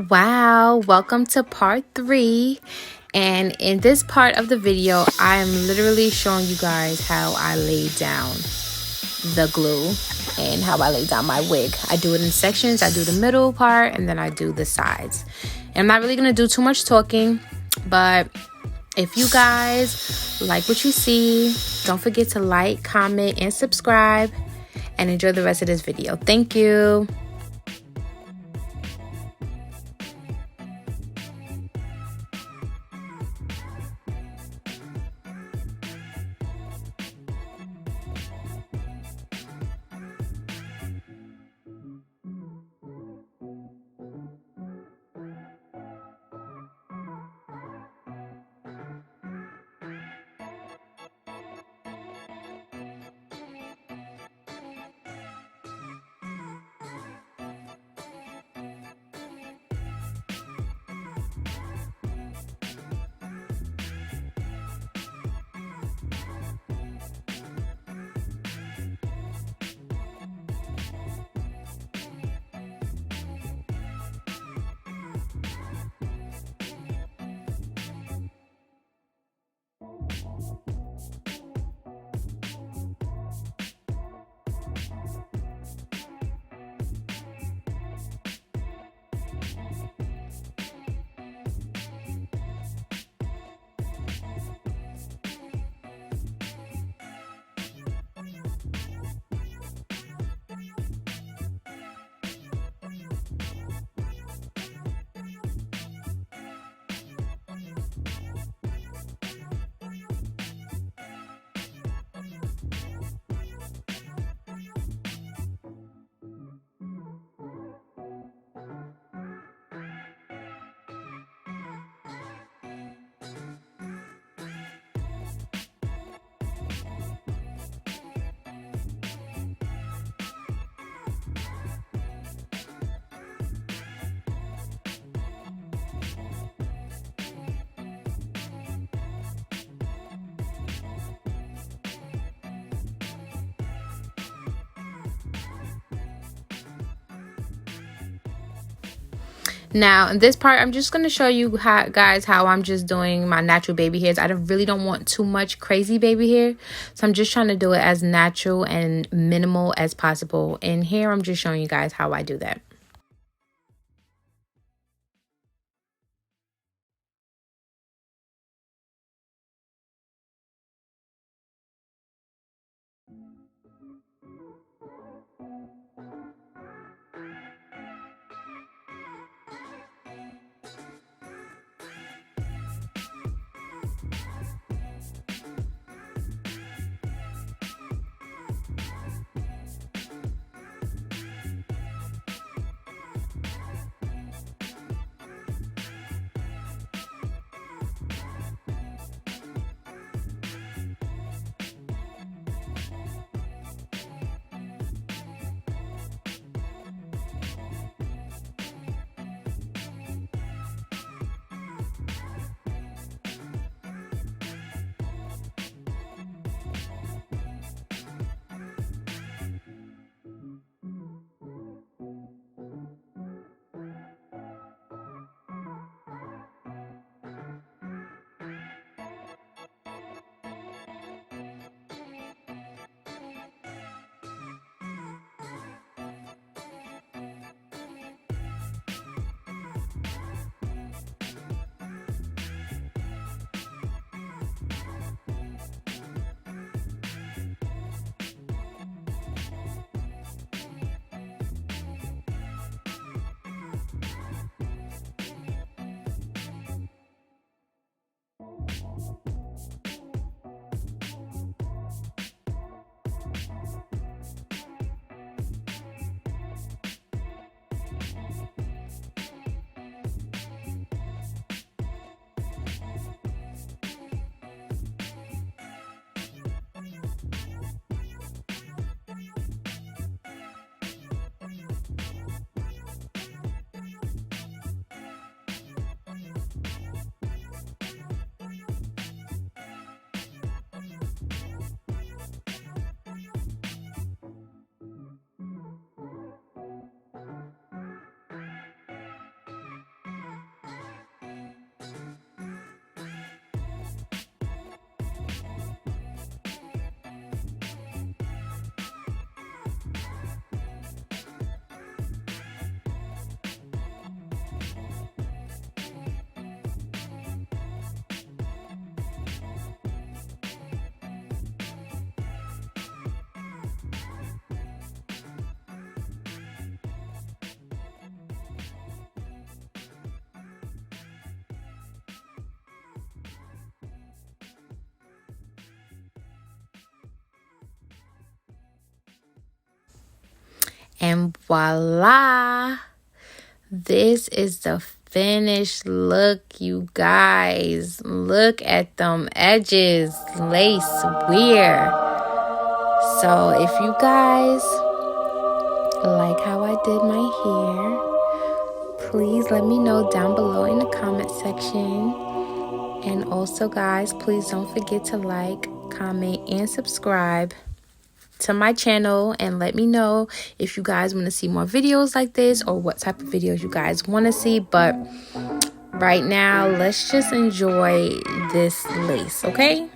Wow, welcome to part 3. And in this part of the video, I am literally showing you guys how I lay down the glue and how I lay down my wig. I do it in sections. I do the middle part and then I do the sides. And I'm not really going to do too much talking, but if you guys like what you see, don't forget to like, comment, and subscribe, and enjoy the rest of this video. Thank you. Now, in this part, I'm just going to show you guys how I'm just doing my natural baby hairs. I really don't want too much crazy baby hair. So I'm just trying to do it as natural and minimal as possible. And here, I'm just showing you guys how I do that. And voila, this is the finished look, you guys. Look at them edges, lace wear. So if you guys like how I did my hair, please let me know down below in the comment section. And also, guys, please don't forget to like, comment, and subscribe to my channel, and let me know if you guys want to see more videos like this or what type of videos you guys want to see. But right now, let's just enjoy this lace, okay?